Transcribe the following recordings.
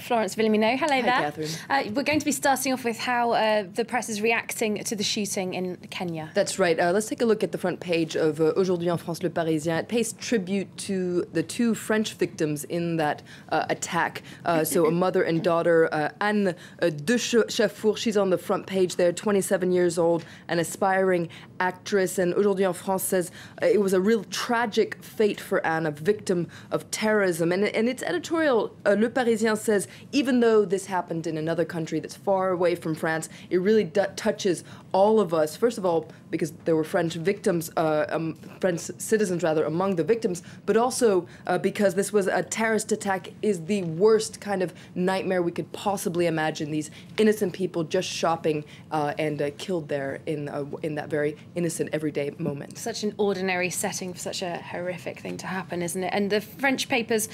Florence Villemino. Hello Hi, there. Catherine. We're going to be starting off with how the press is reacting to the shooting in Kenya. That's right. Let's take a look at the front page of Aujourd'hui en France, Le Parisien. It pays tribute to the two French victims in that attack. So a mother and daughter, Anne de Chafour, she's on the front page there, 27 years old, an aspiring actress. And Aujourd'hui en France says it was a real tragic fate for Anne, a victim of terrorism. And its editorial, Le Parisien, says even though this happened in another country that's far away from France, it really touches all of us. First of all, because there were French victims, French citizens rather, among the victims, but also because this was a terrorist attack, is the worst kind of nightmare we could possibly imagine. These innocent people just shopping and killed there in that very innocent everyday moment. Such an ordinary setting for such a horrific thing to happen, isn't it? And the French papers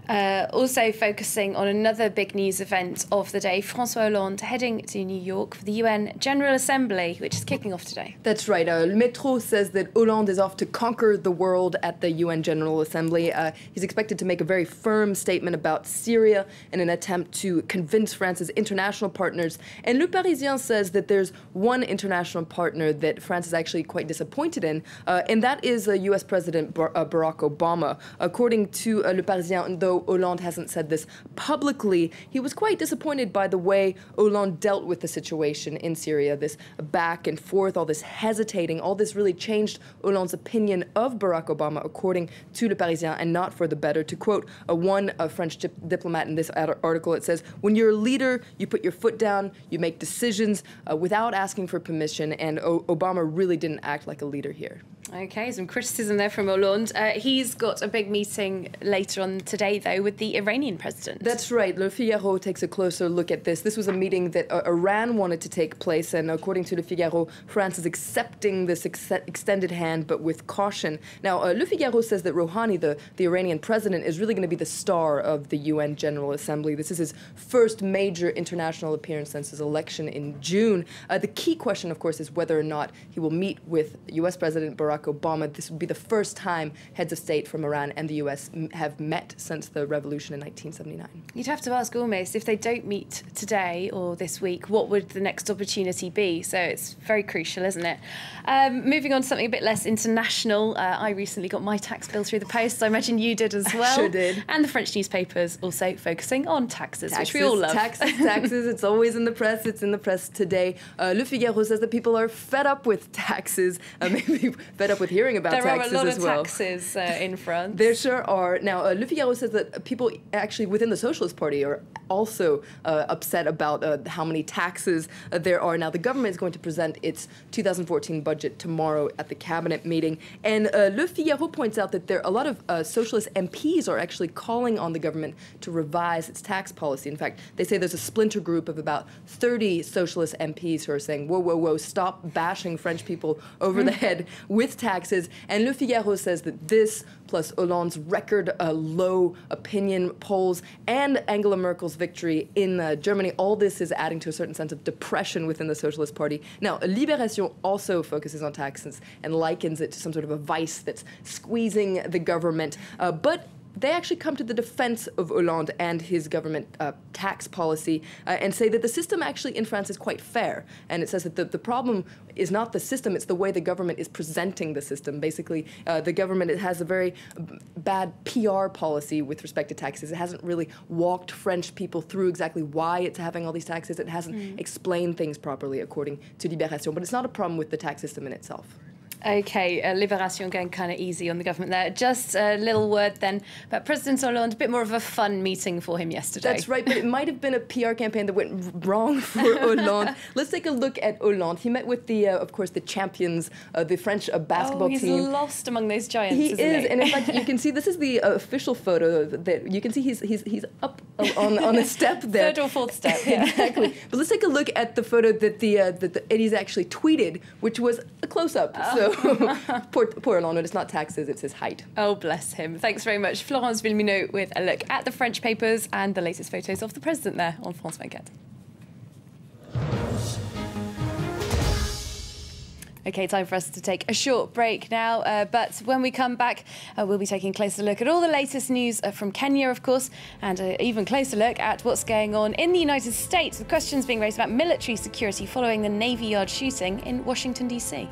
also focusing on another big news event of the day, François Hollande heading to New York for the UN General Assembly, which is kicking off today. That's right. Le Métro says that Hollande is off to conquer the world at the UN General Assembly. He's expected to make a very firm statement about Syria in an attempt to convince France's international partners. And Le Parisien says that there's one international partner that France is actually quite disappointed in, and that is US President Barack Obama. According to Le Parisien, though Hollande hasn't said this publicly, he was quite disappointed by the way Hollande dealt with the situation in Syria, this back and forth, all this hesitating, all this really changed Hollande's opinion of Barack Obama, according to Le Parisien, and not for the better. To quote one French diplomat in this article, it says, when you're a leader, you put your foot down, you make decisions without asking for permission, and Obama really didn't act like a leader here. Okay, some criticism there from Hollande. He's got a big meeting later on today, though, with the Iranian president. That's right. Le Figaro takes a closer look at this. This was a meeting that Iran wanted to take place, and according to Le Figaro, France is accepting this extended hand, but with caution. Now, Le Figaro says that Rouhani, the Iranian president, is really going to be the star of the UN General Assembly. This is his first major international appearance since his election in June. The key question, of course, is whether or not he will meet with US President Barack Obama. This would be the first time heads of state from Iran and the US have met since the revolution in 1979. You'd have to ask almost, if they don't meet today or this week, what would the next opportunity be? So it's very crucial, isn't it? Moving on to something a bit less international, I recently got my tax bill through the post. I imagine you did as well. Sure did. And the French newspapers also focusing on taxes, which we all love. Taxes. It's always in the press. It's in the press today. Le Figaro says that people are fed up with taxes, maybe fed up with hearing about taxes as well. There are a lot of taxes in France. There sure are. Now, Le Figaro says that people actually within the Socialist Party are also upset about how many taxes there are. Now, the government is going to present its 2014 budget tomorrow at the cabinet meeting. And Le Figaro points out that a lot of socialist MPs are actually calling on the government to revise its tax policy. In fact, they say there's a splinter group of about 30 socialist MPs who are saying, whoa, whoa, whoa, stop bashing French people over the head with taxes. And Le Figaro says that this, plus Hollande's record low opinion polls and Angela Merkel's victory in Germany, all this is adding to a certain sense of depression within the Socialist Party. Now, Libération also focuses on taxes and likens it to some sort of a vice that's squeezing the government. But they actually come to the defense of Hollande and his government tax policy and say that the system actually in France is quite fair. And it says that the problem is not the system, it's the way the government is presenting the system. Basically, the government has a very bad PR policy with respect to taxes. It hasn't really walked French people through exactly why it's having all these taxes. It hasn't explained things properly, according to Libération. But it's not a problem with the tax system in itself. Okay, Libération going kind of easy on the government there. Just a little word then about President Hollande, a bit more of a fun meeting for him yesterday. That's right, but it might have been a PR campaign that went wrong for Hollande. Let's take a look at Hollande. He met with of course, the champions, the French basketball team. He's lost among those giants, isn't he? He is, and in fact, you can see, this is the official photo that you can see he's up on a step there. Third or fourth step, yeah. Exactly. But let's take a look at the photo that that Eddie's actually tweeted, which was a close-up. So poor Hollande, it's not taxes, it's his height. Oh, bless him. Thanks very much. Florence Villemino with a look at the French papers and the latest photos of the president there on France 24. Okay, time for us to take a short break now. But when we come back, we'll be taking a closer look at all the latest news from Kenya, of course, and an even closer look at what's going on in the United States, with questions being raised about military security following the Navy Yard shooting in Washington, D.C.